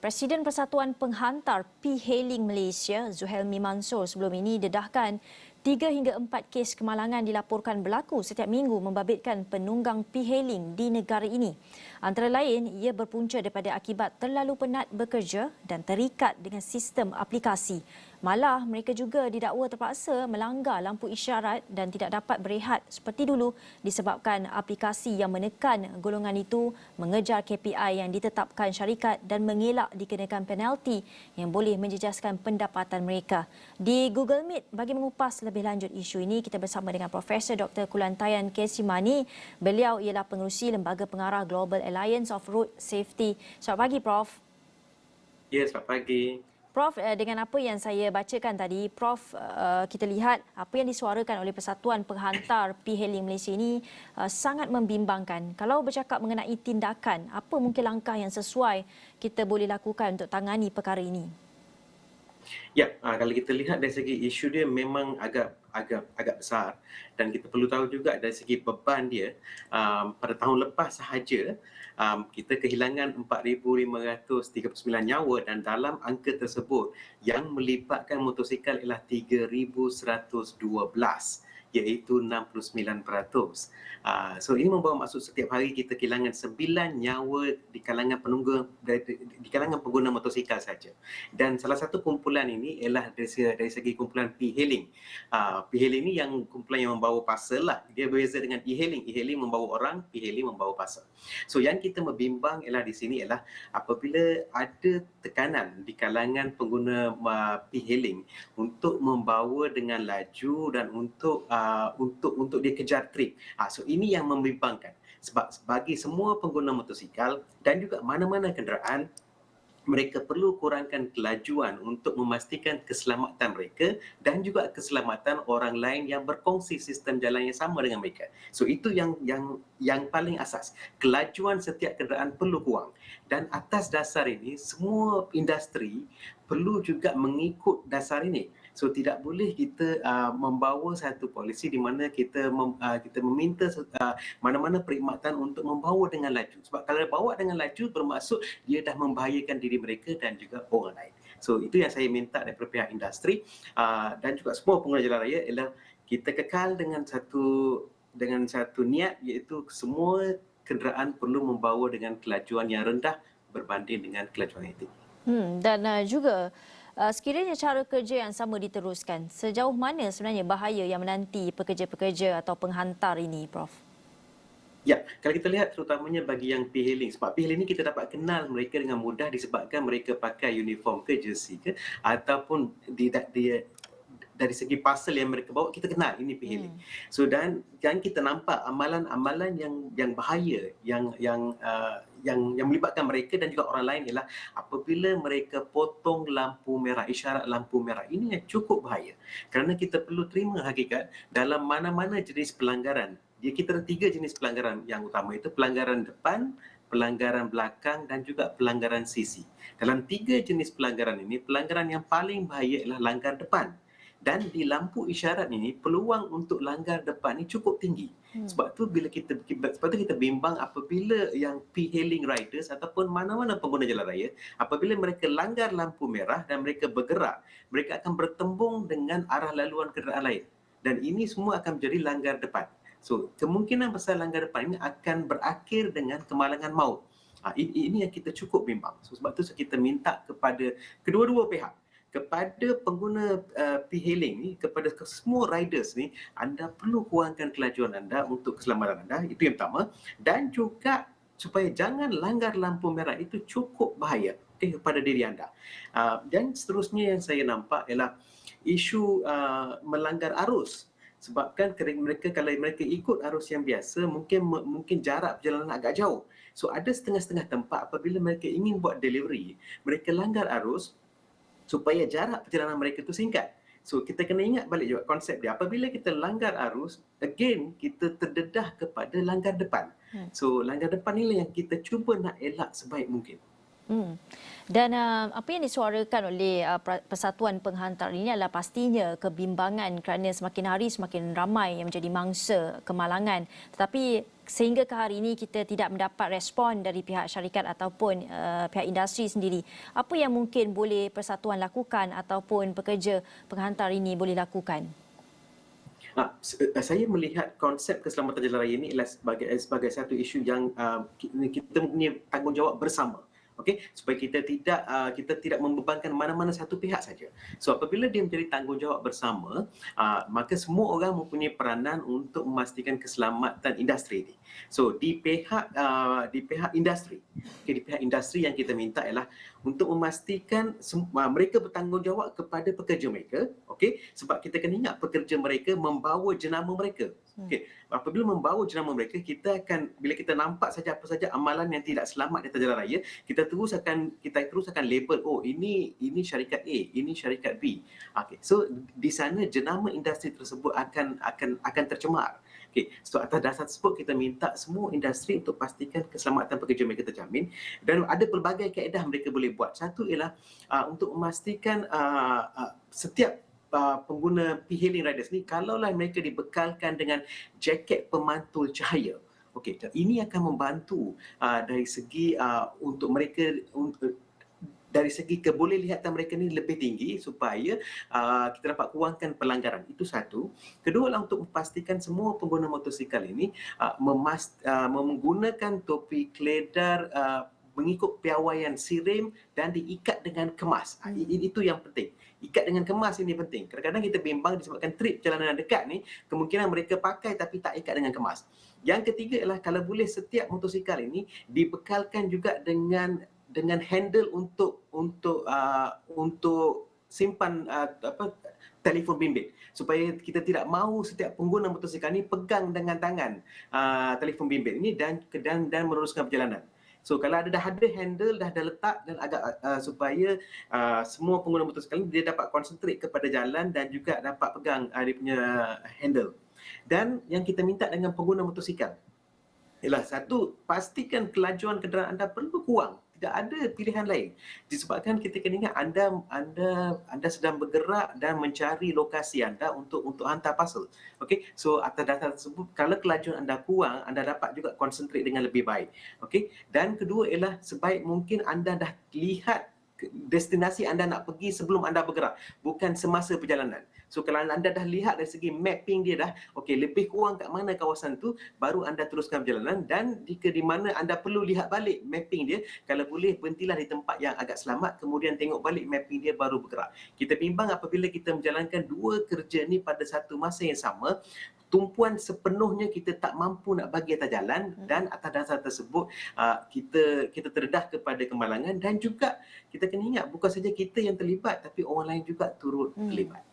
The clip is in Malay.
Presiden Persatuan Penghantar P-Hailing Malaysia, Zuhelmi Mansor, sebelum ini dedahkan 3 hingga 4 kes kemalangan dilaporkan berlaku setiap minggu membabitkan penunggang P-Hailing di negara ini. Antara lain, ia berpunca daripada akibat terlalu penat bekerja dan terikat dengan sistem aplikasi. Malah, mereka juga didakwa terpaksa melanggar lampu isyarat dan tidak dapat berehat seperti dulu disebabkan aplikasi yang menekan golongan itu mengejar KPI yang ditetapkan syarikat dan mengelak dikenakan penalti yang boleh menjejaskan pendapatan mereka. Di Google Meet, bagi mengupas lebih lanjut isu ini, kita bersama dengan Profesor Dr. Kulantayan Kesimani. Beliau ialah pengerusi Lembaga Pengarah Global Alliance of Road Safety. Selamat pagi, Prof. Ya, selamat pagi. Prof, dengan apa yang saya bacakan tadi, Prof, kita lihat apa yang disuarakan oleh Persatuan Penghantar P-Hailing Malaysia ini sangat membimbangkan. Kalau bercakap mengenai tindakan, apa mungkin langkah yang sesuai kita boleh lakukan untuk tangani perkara ini? Ya, kalau kita lihat dari segi isu dia memang agak besar dan kita perlu tahu juga dari segi beban dia, pada tahun lepas sahaja kita kehilangan 4,539 nyawa dan dalam angka tersebut yang melibatkan motosikal ialah 3,112, iaitu 69%. So ini membawa maksud setiap hari kita kehilangan 9 nyawa di kalangan di kalangan pengguna motosikal saja. Dan salah satu kumpulan ini ialah dari segi kumpulan P-Hailing. P-Hailing ini yang kumpulan yang membawa parcel lah. Dia berbeza dengan E-Hailing. E-Hailing membawa orang, P-Hailing membawa parcel. So yang kita membimbang ialah di sini ialah apabila ada tekanan di kalangan pengguna P-Hailing untuk membawa dengan laju dan untuk dia kejar trip. So ini yang membimbangkan. Sebab bagi semua pengguna motosikal dan juga mana-mana kenderaan, mereka perlu kurangkan kelajuan untuk memastikan keselamatan mereka dan juga keselamatan orang lain yang berkongsi sistem jalan yang sama dengan mereka. So itu yang paling asas. Kelajuan setiap kenderaan perlu kurang. Dan atas dasar ini, semua industri perlu juga mengikut dasar ini. So tidak boleh kita membawa satu polisi di mana kita meminta mana-mana perkhidmatan untuk membawa dengan laju. Sebab kalau bawa dengan laju bermaksud dia dah membahayakan diri mereka dan juga orang lain. So itu yang saya minta daripada pihak industri dan juga semua pengguna jalan raya ialah kita kekal dengan satu niat, iaitu semua kenderaan perlu membawa dengan kelajuan yang rendah berbanding dengan kelajuan yang tinggi. Dan juga sekiranya cara kerja yang sama diteruskan, sejauh mana sebenarnya bahaya yang menanti pekerja-pekerja atau penghantar ini, Prof? Ya, kalau kita lihat terutamanya bagi yang P-Hailing, sebab P-Hailing ni kita dapat kenal mereka dengan mudah disebabkan mereka pakai uniform ke, jersey ke, ataupun dari segi parcel yang mereka bawa, kita kenal ini P-Hailing. So dan kita nampak amalan-amalan yang bahaya yang melibatkan mereka dan juga orang lain ialah apabila mereka potong lampu merah, isyarat lampu merah. Ini yang cukup bahaya. Kerana kita perlu terima hakikat dalam mana-mana jenis pelanggaran. Kita ada 3 jenis pelanggaran yang utama, itu pelanggaran depan, pelanggaran belakang dan juga pelanggaran sisi. Dalam 3 jenis pelanggaran ini, pelanggaran yang paling bahaya ialah langgar depan. Dan di lampu isyarat ini, peluang untuk langgar depan ini cukup tinggi. Sebab tu kita bimbang apabila yang P-Hailing riders ataupun mana-mana pengguna jalan raya, apabila mereka langgar lampu merah dan mereka bergerak, mereka akan bertembung dengan arah laluan kenderaan lain. Dan ini semua akan menjadi langgar depan. So, kemungkinan besar langgar depan ini akan berakhir dengan kemalangan maut. Ini yang kita cukup bimbang. So, sebab tu kita minta kepada kedua-dua pihak, kepada pengguna P-Hailing ni, kepada semua riders ni, anda perlu kurangkan kelajuan anda untuk keselamatan anda, itu yang pertama. Dan juga supaya jangan langgar lampu merah, itu cukup bahaya kepada diri anda. Dan seterusnya yang saya nampak ialah isu melanggar arus. Sebabkan kalau mereka ikut arus yang biasa, mungkin jarak perjalanan agak jauh. So ada setengah-setengah tempat apabila mereka ingin buat delivery, mereka langgar arus supaya jarak perjalanan mereka itu singkat. So kita kena ingat balik juga konsep dia. Apabila kita langgar arus, again kita terdedah kepada langgar depan. So langgar depan inilah yang kita cuba nak elak sebaik mungkin. Dan apa yang disuarakan oleh Persatuan Penghantar ini adalah pastinya kebimbangan kerana semakin hari semakin ramai yang menjadi mangsa kemalangan. Tetapi sehingga ke hari ini kita tidak mendapat respon dari pihak syarikat ataupun pihak industri sendiri. Apa yang mungkin boleh persatuan lakukan ataupun pekerja penghantar ini boleh lakukan? Saya melihat konsep keselamatan jalan raya ini adalah sebagai satu isu yang kita punya tanggungjawab bersama. Okey, supaya kita tidak membebankan mana-mana satu pihak saja. So apabila dia menjadi tanggungjawab bersama, maka semua orang mempunyai peranan untuk memastikan keselamatan industri ini. So di pihak industri, di pihak industri yang kita minta ialah untuk memastikan mereka bertanggungjawab kepada pekerja mereka, okey, sebab kita kena ingat pekerja mereka membawa jenama mereka. Okey, apabila membawa jenama mereka, bila kita nampak saja apa saja amalan yang tidak selamat di atas jalan raya, kita terus akan label, oh ini syarikat A, ini syarikat B. Okey, so di sana jenama industri tersebut akan tercemar. Okey, so atas dasar tersebut kita minta semua industri untuk pastikan keselamatan pekerja mereka terjamin, dan ada pelbagai kaedah mereka boleh buat. Satu ialah untuk memastikan setiap pengguna P-hailing riders ni, kalaulah mereka dibekalkan dengan jaket pemantul cahaya, okey, ini akan membantu dari segi untuk mereka dari segi kebolehliatan mereka ni lebih tinggi supaya kita dapat kurangkan pelanggaran. Itu satu. Kedua adalah untuk memastikan semua pengguna motosikal ini menggunakan topi keledar mengikut piawaian SIRIM dan diikat dengan kemas. Itu yang penting. Ikat dengan kemas ini penting. Kadang-kadang kita bimbang disebabkan trip perjalanan dekat ni, kemungkinan mereka pakai tapi tak ikat dengan kemas. Yang ketiga ialah kalau boleh setiap motosikal ini dibekalkan juga dengan handle untuk simpan telefon bimbit, supaya kita tidak mahu setiap pengguna motosikal ini pegang dengan tangan telefon bimbit ini dan meneruskan perjalanan. So kalau dah ada handle, dah ada letak dan agak supaya semua pengguna motosikal ini dia dapat konsentrate kepada jalan dan juga dapat pegang dia punya handle. Dan yang kita minta dengan pengguna motosikal ialah satu, pastikan kelajuan kenderaan anda perlu kurang. Tidak ada pilihan lain. Disebabkan kita kena ingat anda sedang bergerak dan mencari lokasi anda untuk hantar parcel. Okey. So atas dasar tersebut, kalau kelajuan anda kurang, anda dapat juga konsentrate dengan lebih baik. Okey. Dan kedua ialah sebaik mungkin anda dah lihat destinasi anda nak pergi sebelum anda bergerak, bukan semasa perjalanan. So kalau anda dah lihat dari segi mapping dia dah, okey, lebih kurang kat mana kawasan tu, baru anda teruskan perjalanan. Dan jika di mana anda perlu lihat balik mapping dia, kalau boleh berhentilah di tempat yang agak selamat, kemudian tengok balik mapping dia baru bergerak. Kita bimbang apabila kita menjalankan dua kerja ni pada satu masa yang sama, tumpuan sepenuhnya kita tak mampu nak bagi atas jalan, dan atas dasar tersebut kita terdedah kepada kemalangan. Dan juga kita kena ingat bukan saja kita yang terlibat, tapi orang lain juga turut terlibat.